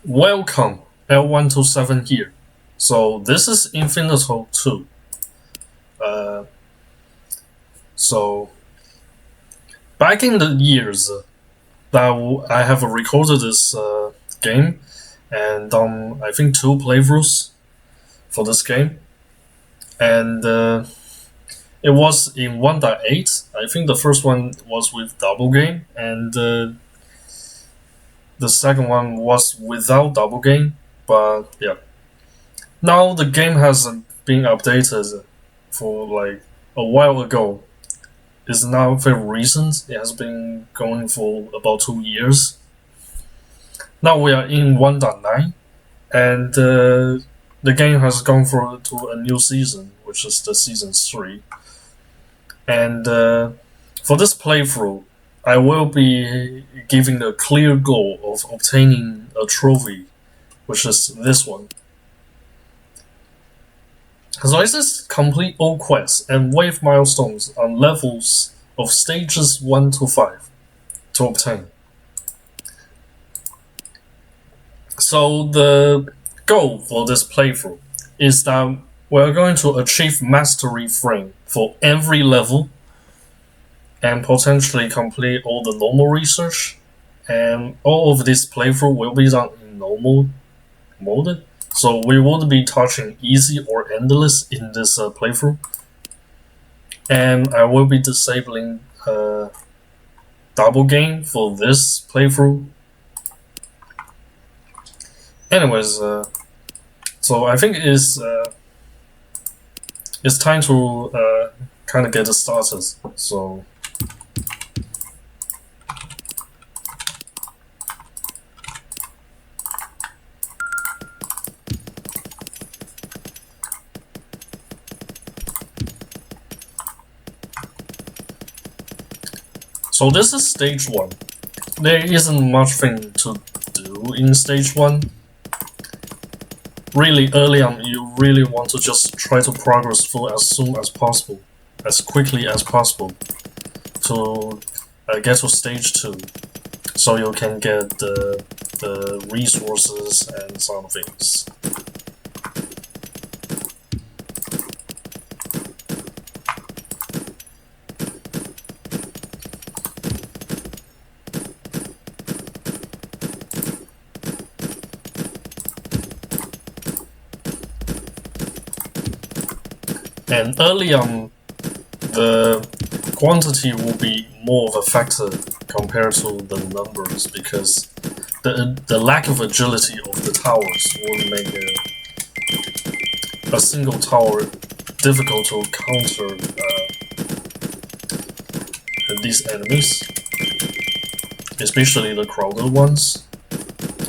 Welcome, L127 here. So this is Infinitode 2. Uh, so back in the years that I have recorded this game and done I think two playthroughs for this game, and it was in 1.8. I think the first one was with double game, and the second one was without double game. But yeah, now the game has been updated for like a while ago. It's now very recent. It has been going for about 2 years. Now we are in 1.9, and the game has gone to a new season, which is the season 3. And for this playthrough, I will be giving a clear goal of obtaining a trophy, which is this one. So this is complete all quests and wave milestones on levels of stages 1 to 5 to obtain. So the goal for this playthrough is that we're going to achieve mastery frame for every level and potentially complete all the normal research, and all of this playthrough will be done in normal mode. So we won't be touching easy or endless in this playthrough, and I will be disabling double game for this playthrough. Anyways, so I think it's time to kind of get started. So this is stage 1. There isn't much thing to do in stage 1. Really early on, you really want to just try to progress through as soon as possible, as quickly as possible, to get to stage 2, so you can get the resources and some things. And early on, the quantity will be more of a factor compared to the numbers, because the lack of agility of the towers will make a single tower difficult to counter these enemies, especially the crowded ones.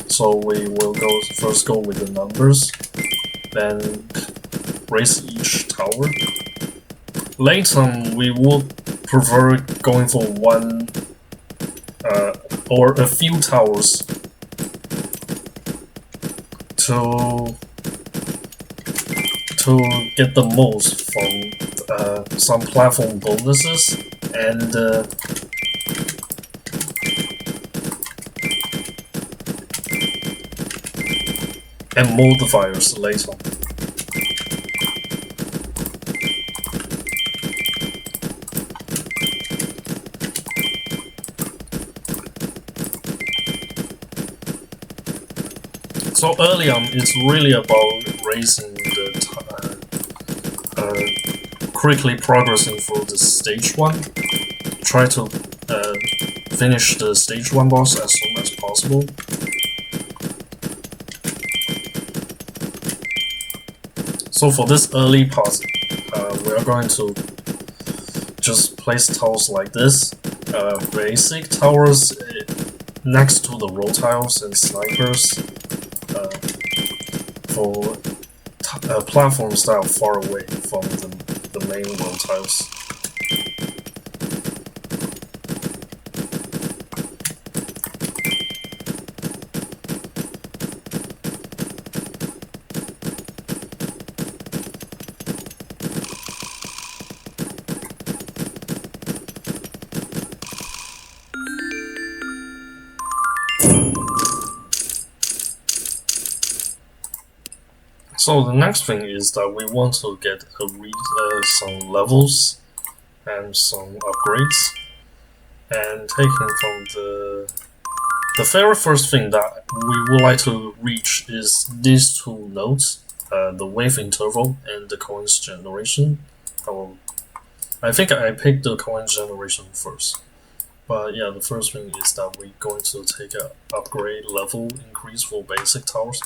So we will first go with the numbers, then raise each tower. Later, we would prefer going for one or a few towers to get the most from some platform bonuses and modifiers later. So early on, it's really about raising quickly progressing through the stage 1. Try to finish the stage 1 boss as soon as possible. So for this early part, we are going to just place towers like this, basic towers next to the roll tiles and snipers, for platforms that are far away from the main roll tiles. So the next thing is that we want to get some levels and some upgrades, and taking from the very first thing that we would like to reach is these two nodes, the wave interval and the coins generation. I think I picked the coins generation first. But yeah, the first thing is that we're going to take a upgrade level increase for basic towers.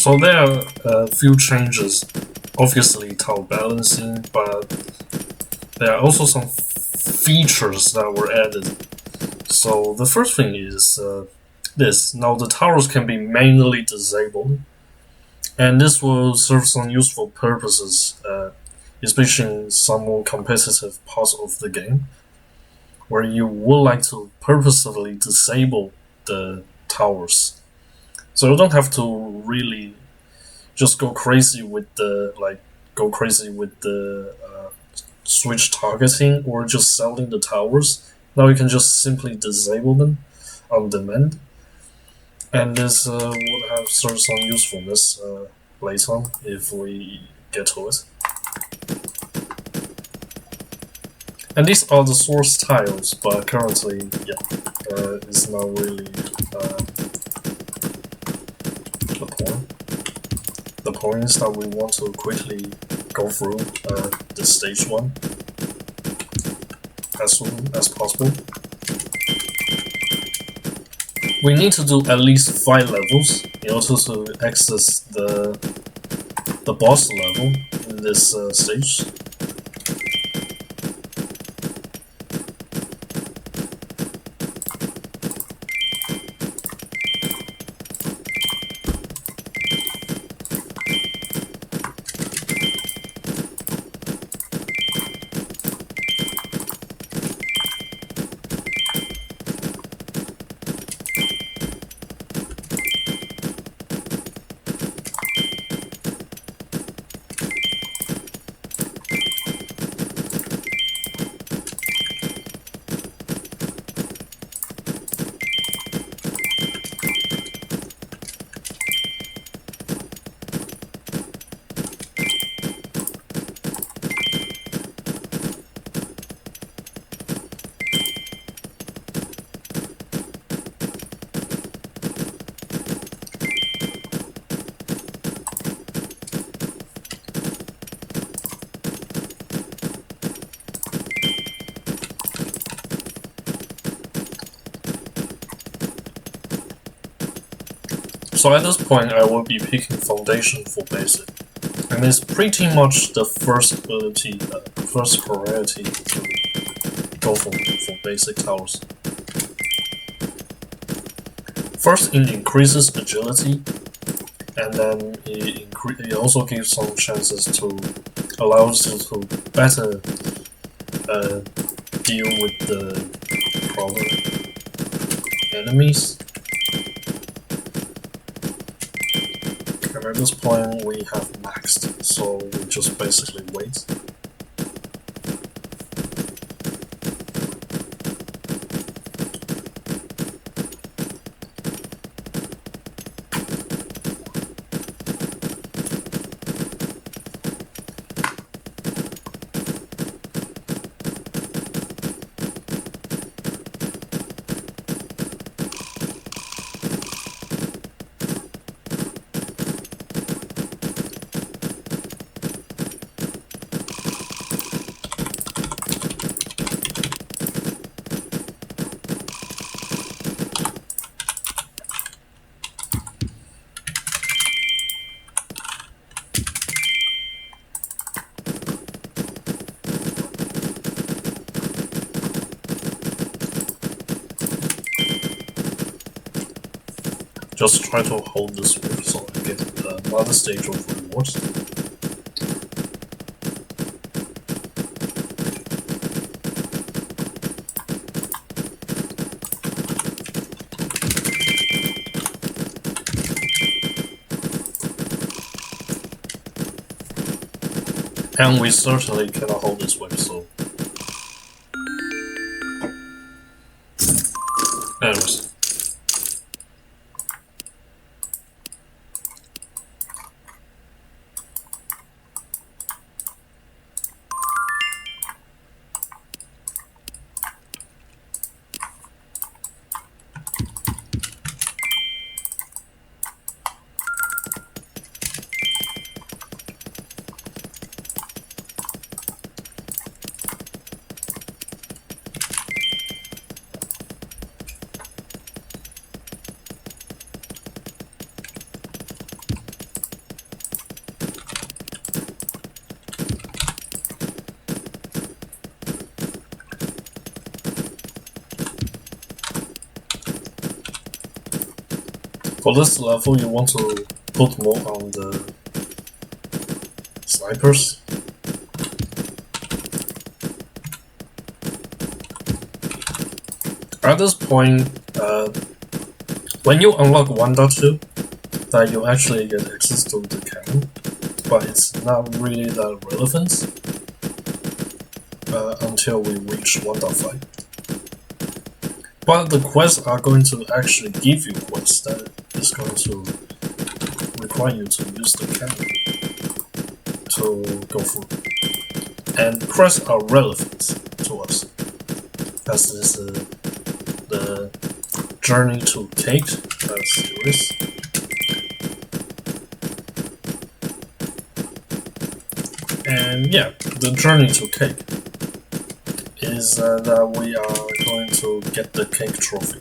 So there are a few changes, obviously tower balancing, but there are also some features that were added. So the first thing is this. Now the towers can be manually disabled, and this will serve some useful purposes, especially in some more competitive parts of the game, where you would like to purposefully disable the towers. So you don't have to really just go crazy with the switch targeting or just selling the towers. Now you can just simply disable them on demand, and this would have some usefulness later on if we get to it. And these are the source tiles, but currently, yeah, it's not really the point. The point is that we want to quickly go through the stage 1 as soon as possible. We need to do at least 5 levels in order to access the boss level in this stage. So at this point, I will be picking Foundation for Basic, and it's pretty much the first priority to go for basic towers. First, it increases agility, and then it also gives some chances to allow us to better deal with the problem enemies. And at this point we have maxed, so we just basically wait. Just try to hold this wave so I get another stage of rewards. And we certainly cannot hold this wave, so... Anyways. For this level, you want to put more on the snipers. At this point, when you unlock 1.2, that you actually get access to the cannon, but it's not really that relevant until we reach 1.5. But the quests are going to actually give you quests that is going to require you to use the cannon to go through. And quests are relevant to us. As this the Journey to Cake series. And yeah, the Journey to Cake is that we are going to get the cake trophy.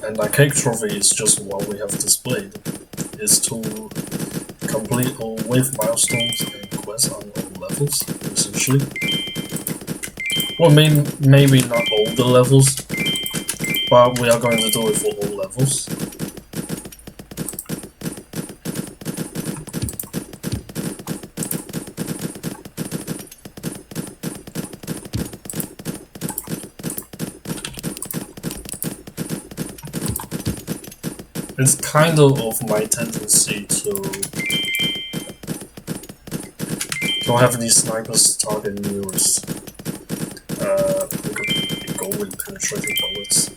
And that cake trophy is just what we have displayed. Is to complete all wave milestones and quests on all levels, essentially. Well, maybe not all the levels, but we are going to do it for all levels. It's kind of my tendency to have these snipers target mirrors. Go with penetrating bullets.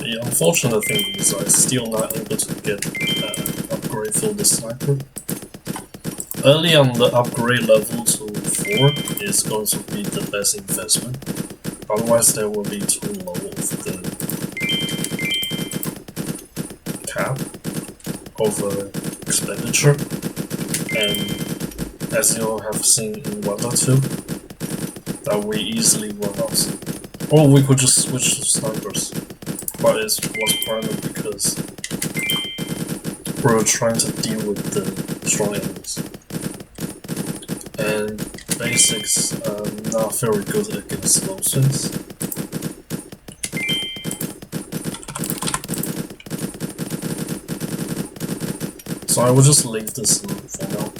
The unfortunate thing is I'm still not able to get an upgrade for the sniper. Early on the upgrade level to 4 is going to be the best investment, otherwise there will be too low of the cap of expenditure, and as you have seen in 1.2, that we easily run out. Or we could just switch to snipers, but it was primarily because we were trying to deal with the strong enemies. And basics are not very good against those things. So I will just leave this for now.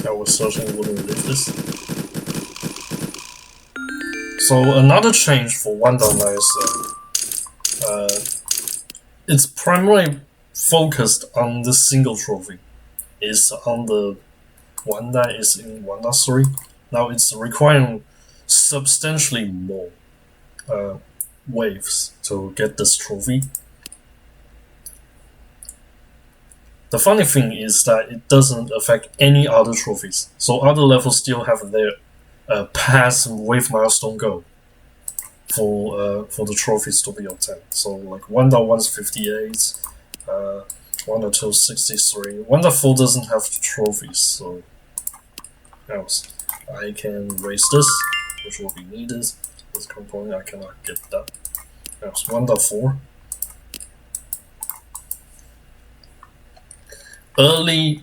I was certainly wouldn't leave this. So another change for 1.9 is it's primarily focused on the single trophy. It's on the one that is in 1.3. Now it's requiring substantially more waves to get this trophy. The funny thing is that it doesn't affect any other trophies, so other levels still have their past wave milestone goal for the trophies to be obtained. So like 1.1 is 58, 1.2 is 63. 1.4 doesn't have trophies, so else I can raise this, which will be needed. This component I cannot get that. Else 1.4. Early,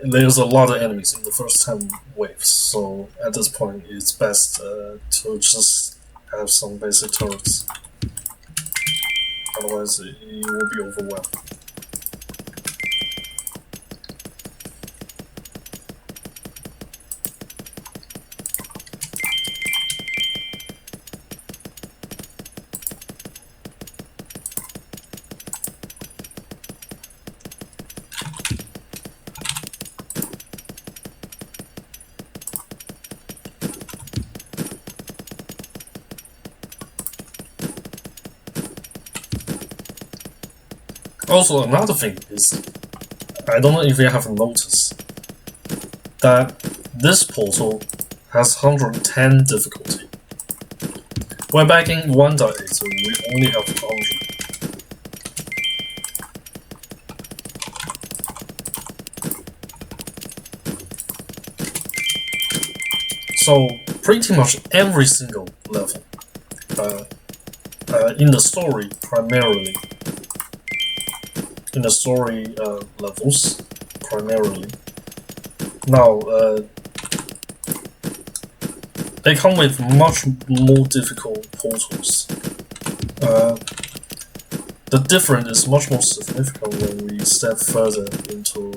there's a lot of enemies in the first 10 waves, so at this point it's best to just have some basic turrets. Otherwise, you will be overwhelmed. Also, another thing is, I don't know if you have noticed, that this portal has 110 difficulty. When back in 1.8, we only have 100. So, pretty much every single level, in the story primarily, in the story levels, primarily. Now, they come with much more difficult portals. The difference is much more significant when we step further into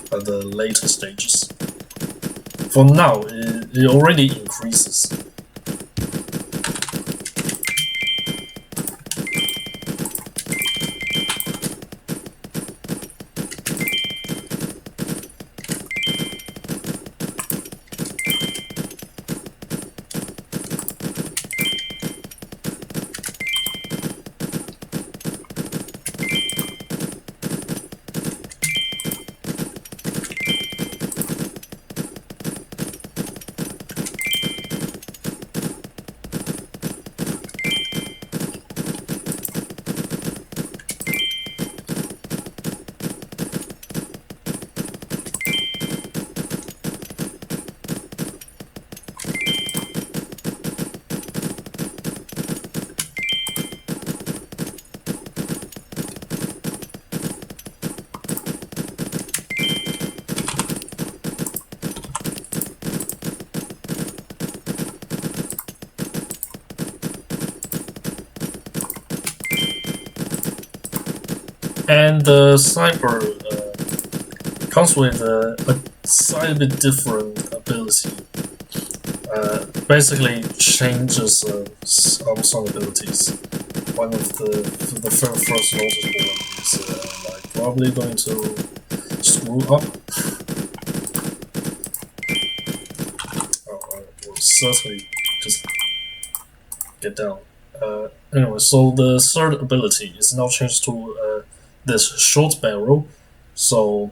the later stages. For now, it already increases. And the sniper comes with a slightly bit different ability. Basically changes some abilities. One of the first noticeable one is like probably going to screw up. I will certainly just get down. Anyway, so the third ability is now changed to this short barrel. So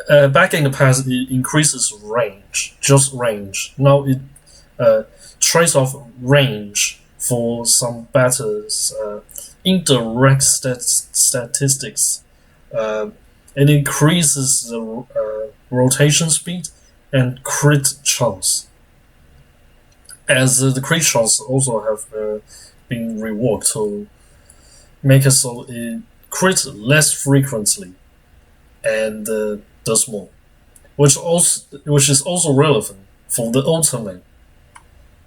back in the past, it increases range, just range. Now it trades off range for some better indirect statistics. It increases the rotation speed and crit chance. As the crit chance also have been reworked to make it so it crits less frequently and does more, which is also relevant for the ultimate.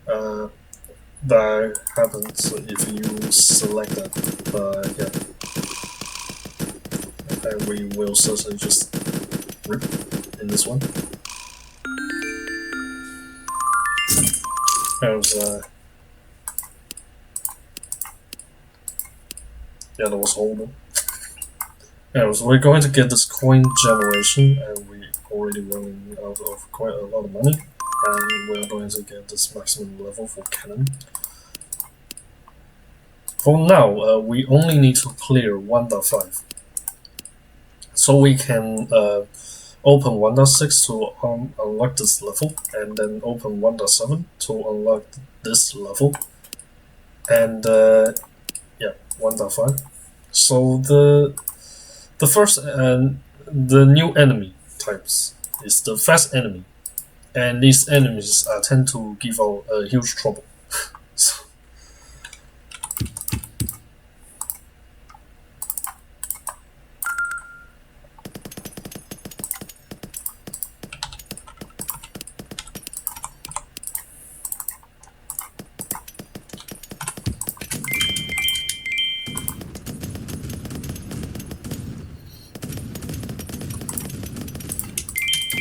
That happens if you select that, but yeah, and we will certainly just rip in this one. There's yeah, that was horrible. Anyways, we're going to get this coin generation, and we already running out of quite a lot of money, and we're going to get this maximum level for cannon. For now, we only need to clear 1.5, so we can open 1.6 to unlock this level, and then open 1.7 to unlock this level, and yeah, 1.5. So the first the new enemy types is the fast enemy, and these enemies tend to give out huge trouble.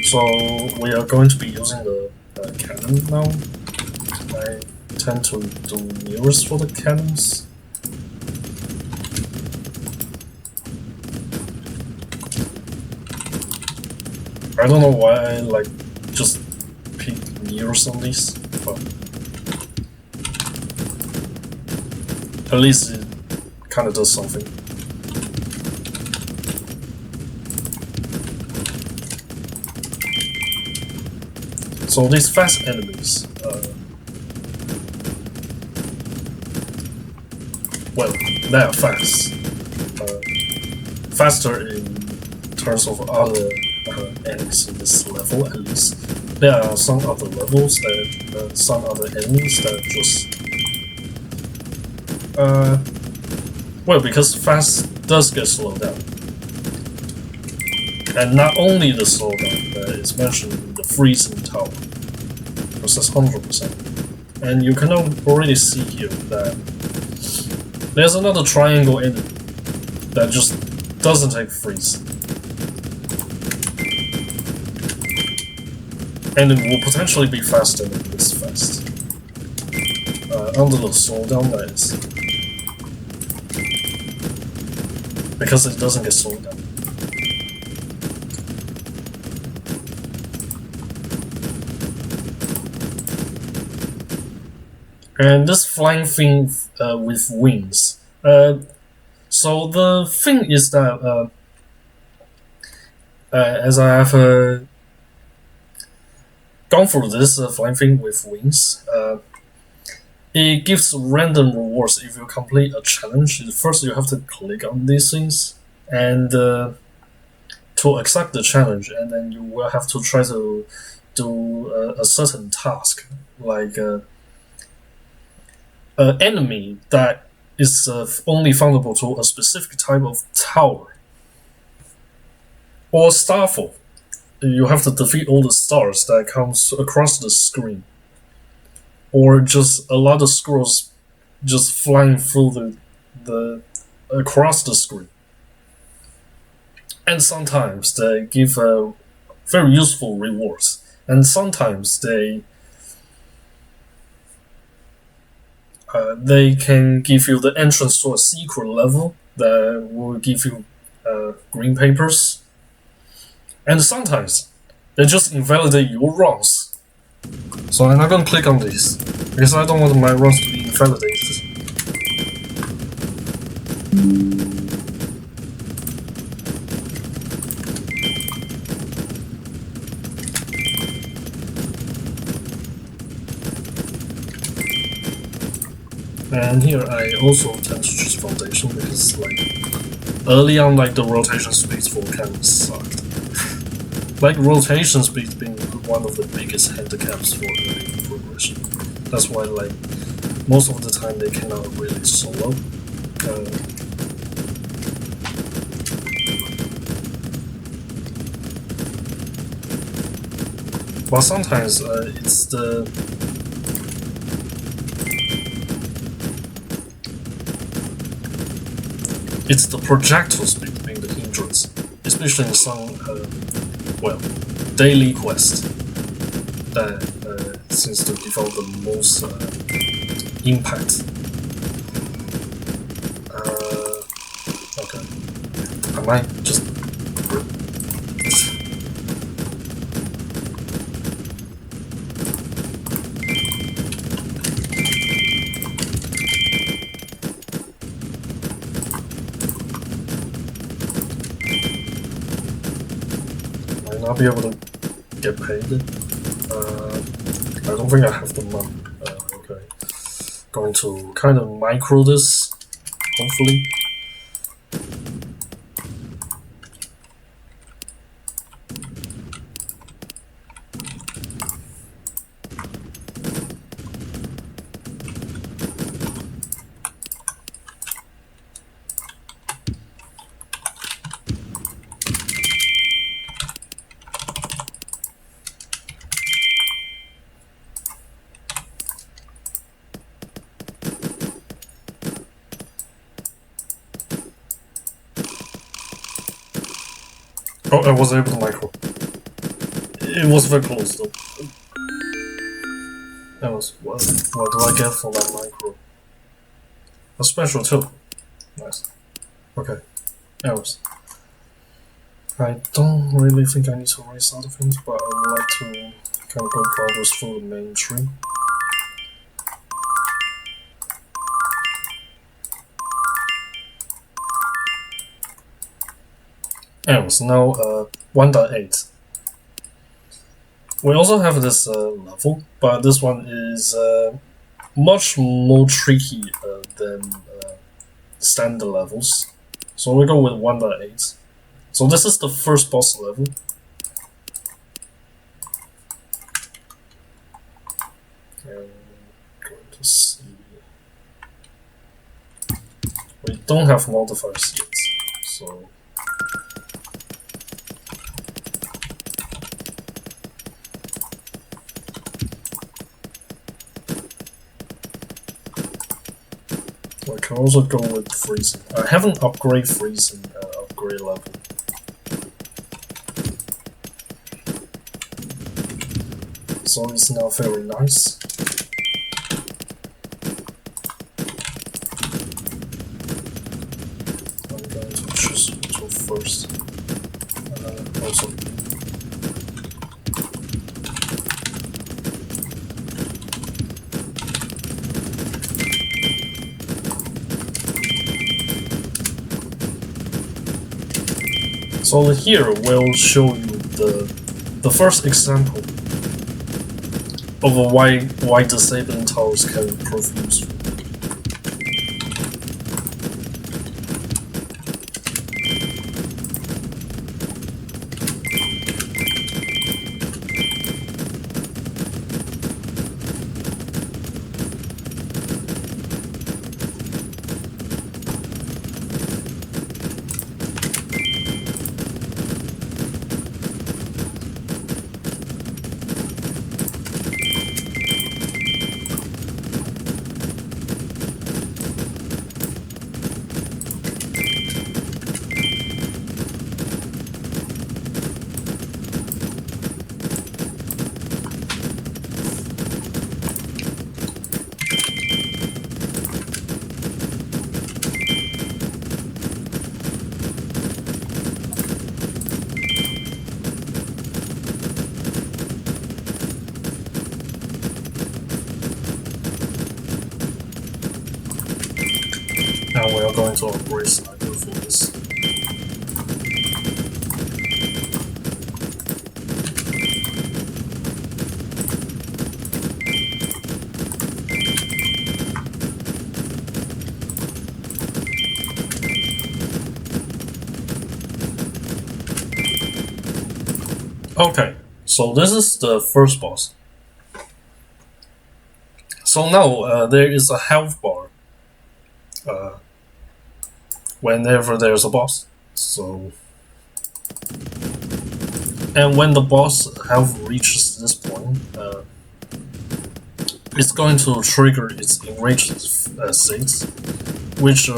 So we are going to be using the cannon now. I tend to do mirrors for the cannons. I don't know why I like just pick mirrors on these, but at least it kind of does something. So these fast enemies, well, they are fast. Faster in terms of other enemies in this level, at least. There are some other levels that, some other enemies that just... well, because fast does get slowed down. And not only the slowdown that is mentioned in the freezing tower, versus 100%. And you can already see here that there's another triangle enemy that just doesn't take freeze. And it will potentially be faster than this fast. Under the slowdown, that is. Because it doesn't get slowed down. And this flying thing with wings. So the thing is that, as I have gone through this flying thing with wings, it gives random rewards if you complete a challenge. First, you have to click on these things and to accept the challenge, and then you will have to try to do a certain task, like an enemy that is only vulnerable to a specific type of tower or starfall. You have to defeat all the stars that comes across the screen, or just a lot of squirrels just flying through the across the screen. And sometimes they give very useful rewards, and sometimes they can give you the entrance to a secret level that will give you green papers. And sometimes they just invalidate your runs. So I'm not gonna click on this, because I don't want my runs to be invalidated. And here I also tend to choose foundation because, like, early on, like, the rotation speeds for cannons sucked. Like, rotation speed being one of the biggest handicaps for early progression. That's why, like, most of the time they cannot really solo. But sometimes it's the projectile speed being the hindrance, especially in some well, daily quest that seems to develop the most impact. Okay, I might just. Might not be able to get paid. I don't think I have the money. Okay. Going to kind of micro this, hopefully. Oh, I was able to micro. It was very close though. That was what? What do I get for that micro? A special too. Nice. Okay. Anyways, I don't really think I need to raise other things, but I would like to kind of go progress through the main tree. Anyways, now 1.8. We also have this level, but this one is much more tricky than standard levels. So we go with 1.8. So this is the first boss level. And I'm going to see. We don't have modifiers yet, so. I can also go with freezing. I haven't upgraded freezing upgrade level. So it's now very nice. I'm going to choose to first. Also. So here we'll show you the first example of why disabling towers can prove useful. Now we are going to upgrade sniper for this. Okay, so this is the first boss. So now there is a health bar whenever there's a boss. So, and when the boss health reaches this point, it's going to trigger its enraged states, which is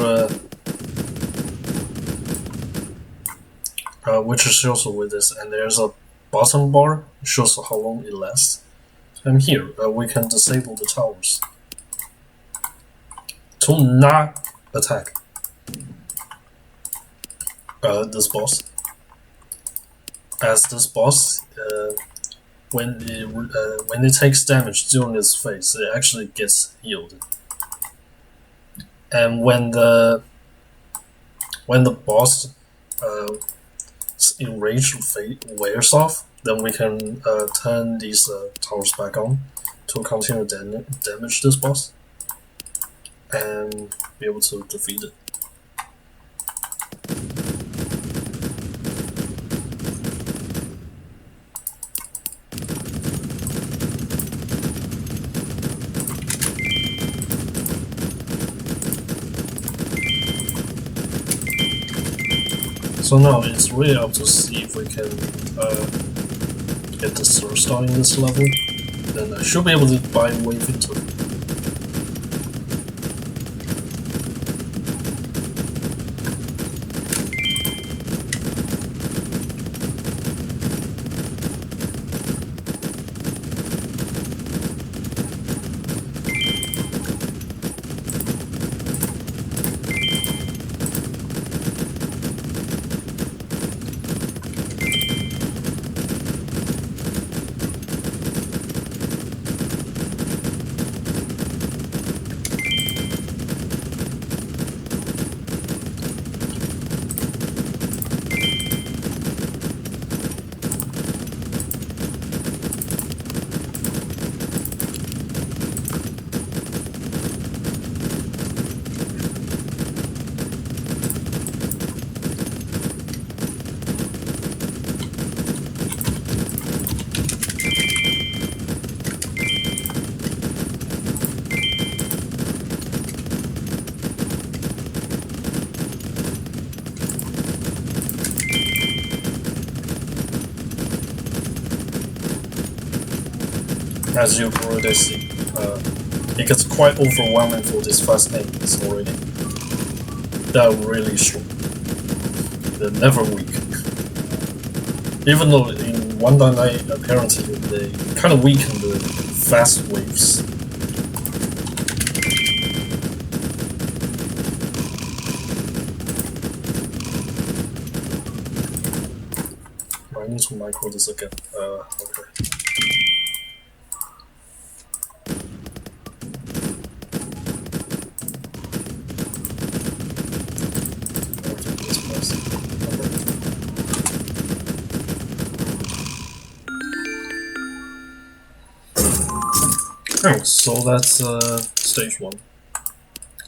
also with this, and there's a bottom bar shows how long it lasts. And here we can disable the towers to not attack this boss. As this boss, when it takes damage during its phase, it actually gets healed. And when the boss enraged wears off, then we can turn these towers back on to continue damage this boss and be able to defeat it. So now it's really up to see if we can get the third star in this level. Then I should be able to buy wave into it. As you already see, it gets quite overwhelming for these fast enemies already. They're really strong. They're never weak. Even though in 1.9 apparently they kind of weaken the fast waves. I need to micro this again. Okay. Oh, so that's stage 1.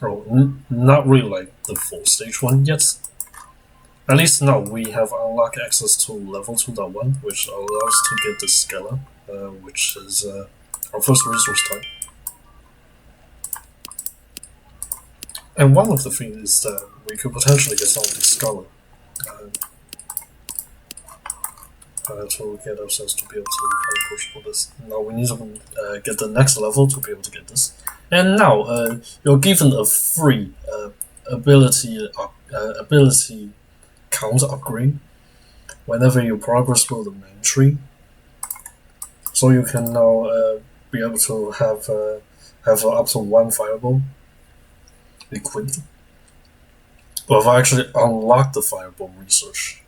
Oh, not really like the full stage 1 yet. At least now we have unlocked access to level 2.1, which allows us to get the Scala, which is our first resource type. And one of the things is that we could potentially get some of the Scala to get ourselves to be able to kind of push for this. Now we need to get the next level to be able to get this. And now you're given a free ability count upgrade whenever you progress through the main tree. So you can now be able to have up to 1 fireball equipped. Well, I've actually unlocked the fireball research,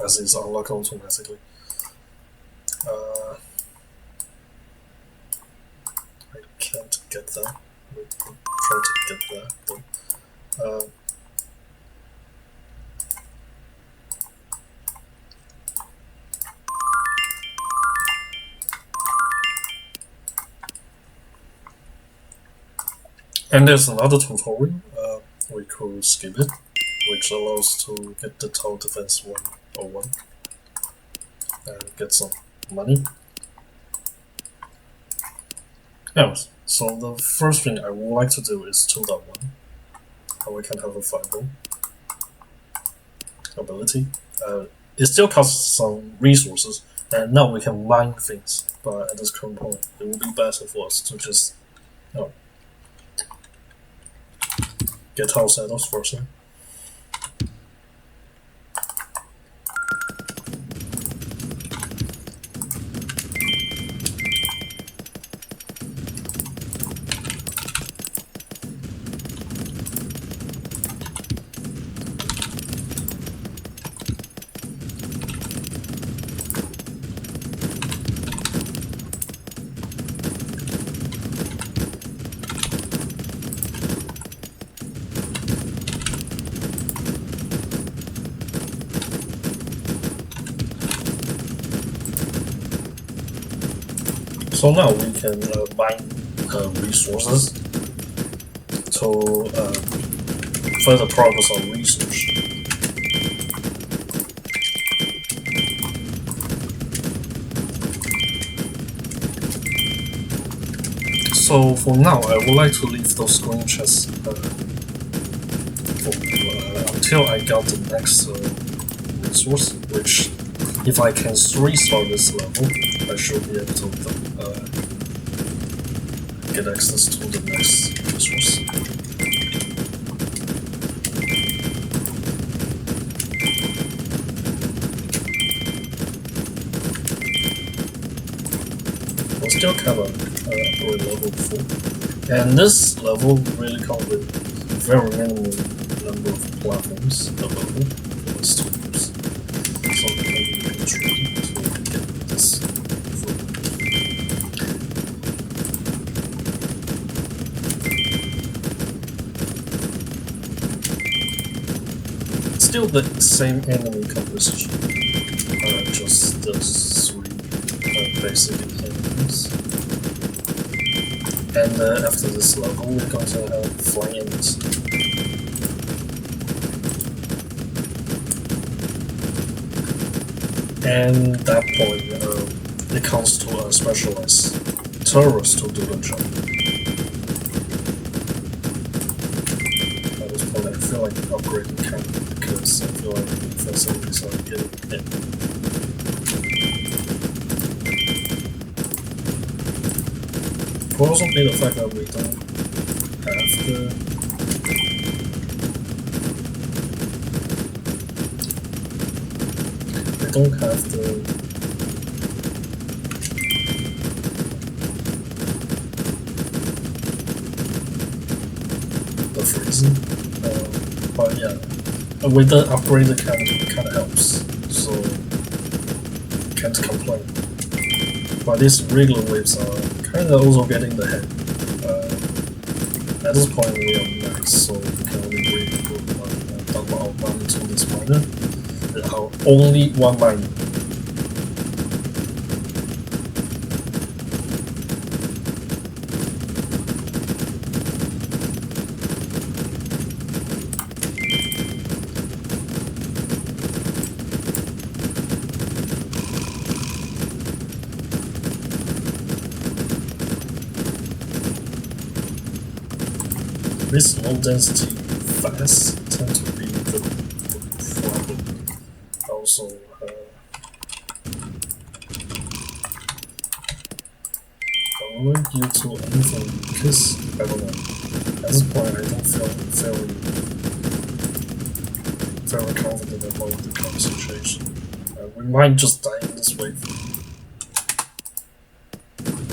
as it's unlocked automatically. I can't get that. We'll try to get that though. And there's another tutorial, we could skip it, which allows to get the tower defense 101 and get some money. Yes, so the first thing I would like to do is 2.1, how we can have a fireball ability. It still costs some resources, and now we can mine things, but at this current point, it would be better for us to just get tower setups first. So now we can mine resources to further progress on research. So for now, I would like to leave those green chests until I got the next resource, which if I can 3-star this level, I should be able to get access to the next resource. We'll still cover level 4. And this level really comes with very minimal number of platforms available for us to use. So it can be really tricky to get this full. Still the same enemy composition, just the 3 basic enemies. And after this level, we're going to have flying enemies. And at that point, it comes to specialized turrets to do the job. At this point, I feel like upgrading can, because I feel like the facilities are getting hit. Could also be the fact that we don't have the freezing, but yeah, with the upgrade it kind of helps, so can't complain. But these regular waves are kind of also getting the head. At this point we are max, so we can only really put double our money to this miner. Our only one miner. This low density fast tend to be the problem. Also, due to anything, because I don't know. At this point, I don't feel very confident about the current situation. We might just die in this wave.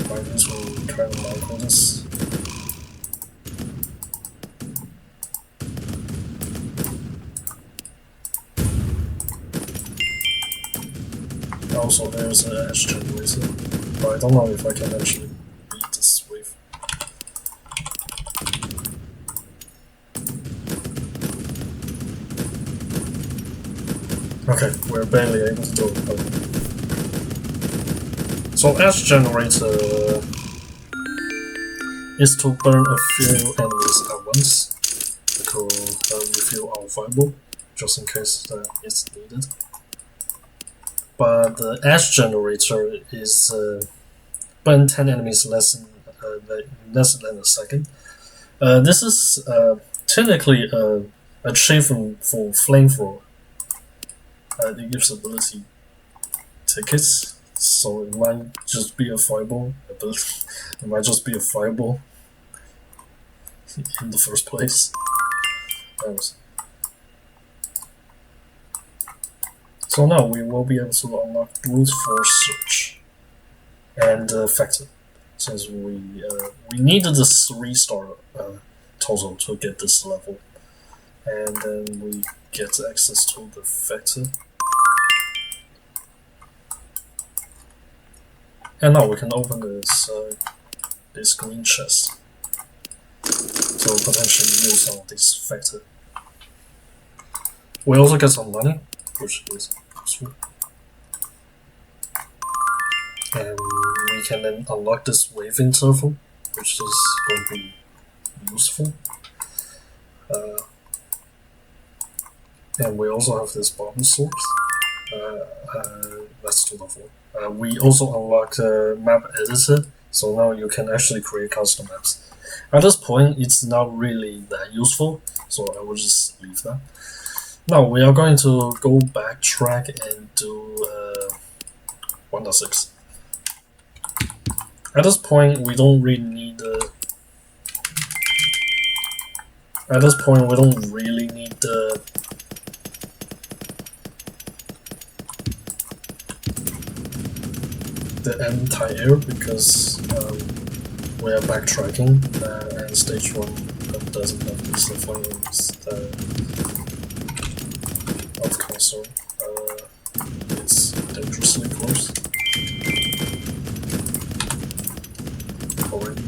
Miners will try to micro this. Also, there's an edge generator, but I don't know if I can actually beat this wave. Okay, we're barely able to do it. So, edge generator is to burn a few enemies at once, because we feel our fireball, just in case that it's needed. But the edge generator is burn 10 enemies less than a second. This is technically an achievement for flamethrower. It gives ability tickets, so it might just be a fireball ability. It might just be a fireball in the first place. So now we will be able to unlock brute force search and factor, since we needed the 3-star total to get this level, and then we get access to the factor. And now we can open this green chest to potentially use some of this factor. We also get some money, which is useful. And we can then unlock this wave interval, which is going to be useful. And we also have this bottom source. That's to the floor. We also unlock the map editor, so now you can actually create custom maps. At this point, it's not really that useful, so I will just leave that. Now we are going to go backtrack and do 1.6. At this point, we don't really need the. At this point, we don't really need the entire because we are backtracking and stage 1 doesn't have these flames of concern. It's dangerously close. Already.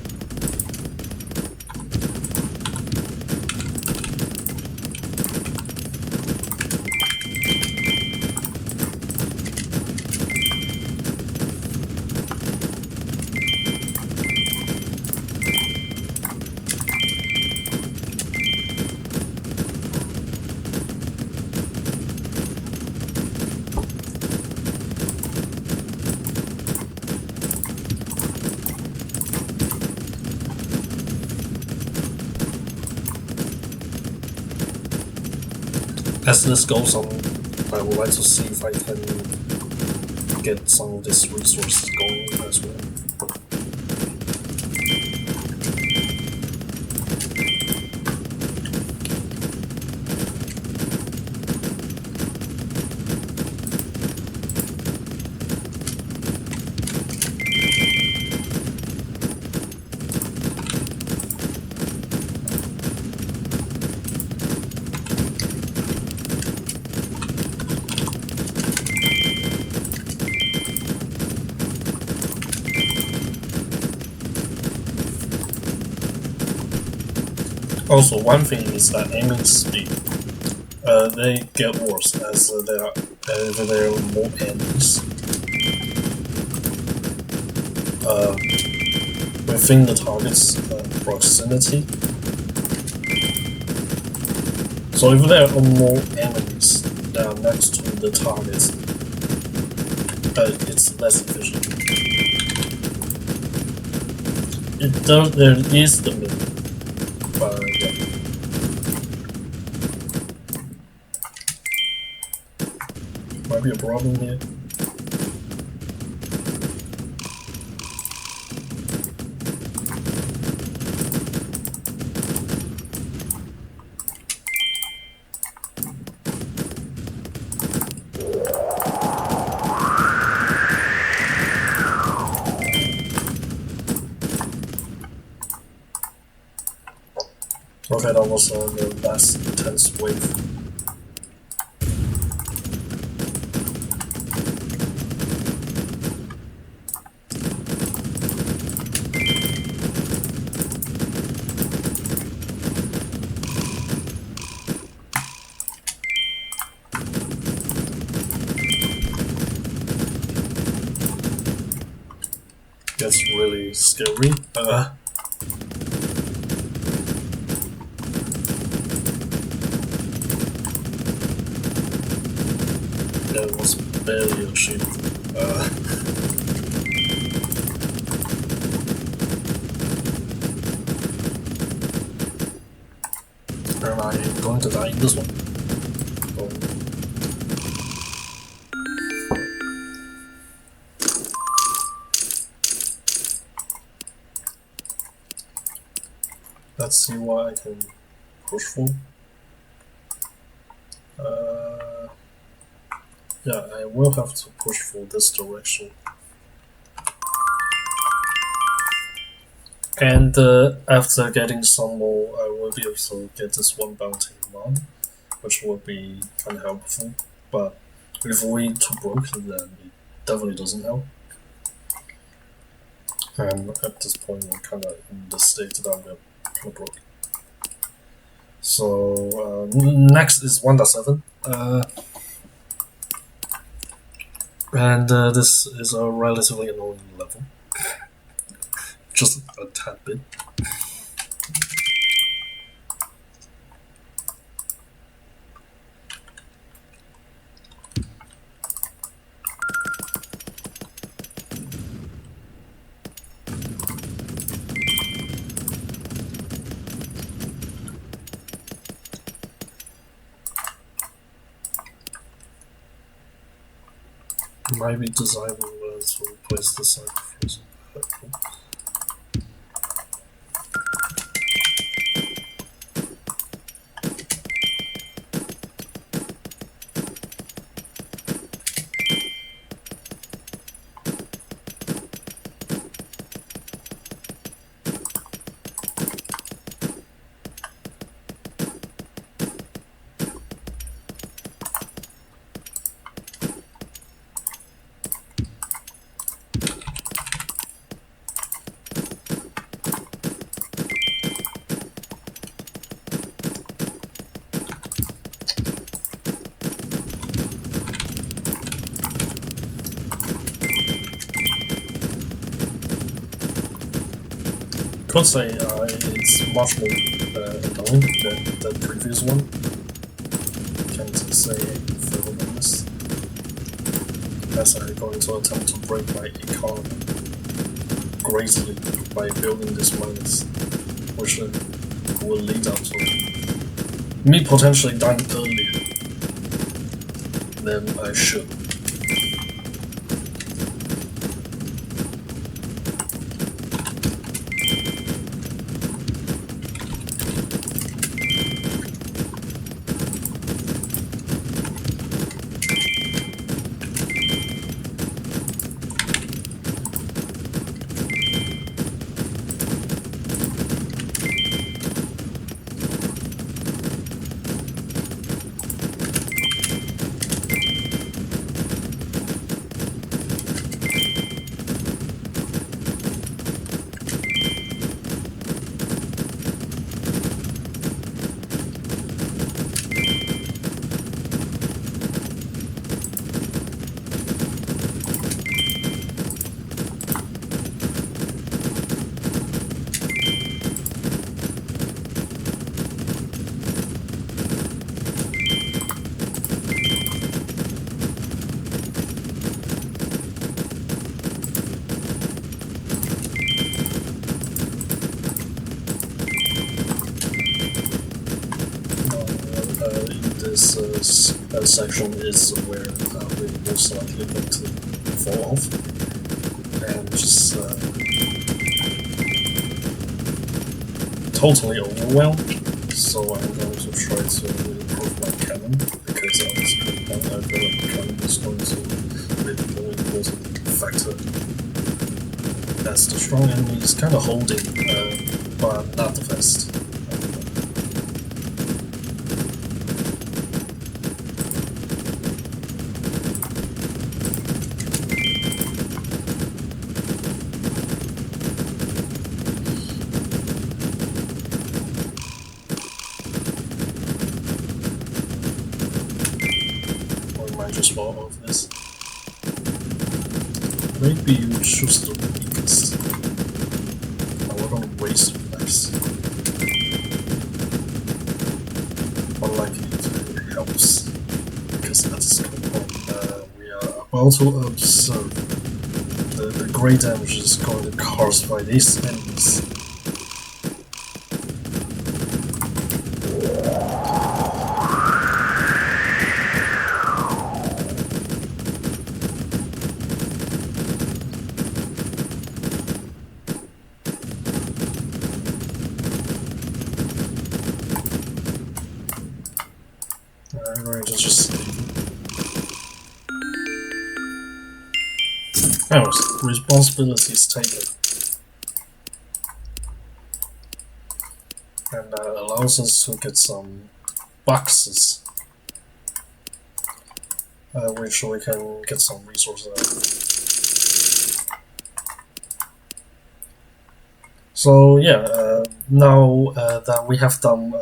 As this goes on, I would like to see if I can get some of these resources going as well. Also, one thing is that aiming speed. They get worse as there are more enemies within the target's proximity. So if there are more enemies that are next to the target, it's less efficient. There is the middle. Yeah. Might be a problem here. Okay, that was the last intense wave. Gets really scary. That was barely achieved. Am I going to die in this one? Oh. Let's see what I can push for. Yeah, I will have to push for this direction. And after getting some more, I will be able to get this one bounty mod, which will be kind of helpful. But if we too broke, then it definitely doesn't help. And at this point, we're kind of in the state that we're kind of broke. So next is 1.7. And this is a relatively annoying level, just a tad bit. It might be desirable to replace the side frozen. Could say it's much more annoying than the previous one. Can't say further than this. As I'm going to attempt to break my economy greatly by building this minus, which will lead up to me potentially dying earlier than I should. This section is where we're most likely going to fall off and just totally overwhelmed. So I'm going to try to improve my cannon because at this point I feel like the cannon is going to be the more important factor. As the strong enemy is kind of holding, but not the best. Just fall off this. Maybe you choose the weakest. I will not waste lives. Unlikely it helps. Because at this point we are about to observe the great damage is going to caused by these enemies. I'm going to just... Anyways, responsibility is taken. And that allows us to get some boxes. Which we can get some resources out of. So yeah, now that we have done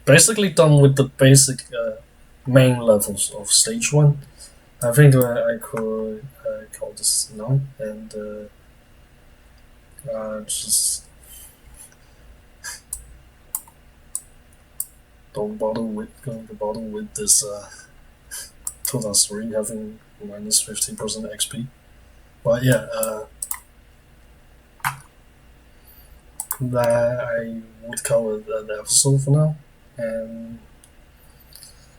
basically done with the basic main levels of stage 1, I think I could call this now and just don't bother with this 2003 having minus 15% XP. But yeah, that I would call it an episode for now. And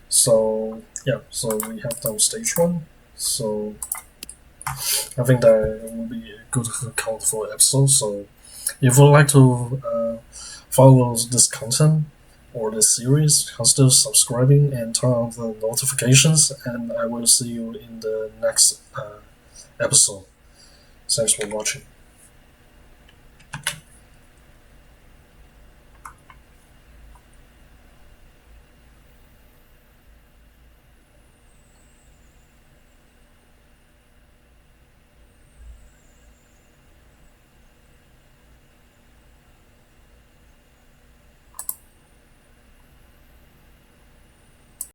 so yeah, so we have done stage one. So I think that will be a good count for episode. So if you would like to follow this content or this series, consider subscribing and turn on the notifications. And I will see you in the next episode. Thanks for watching.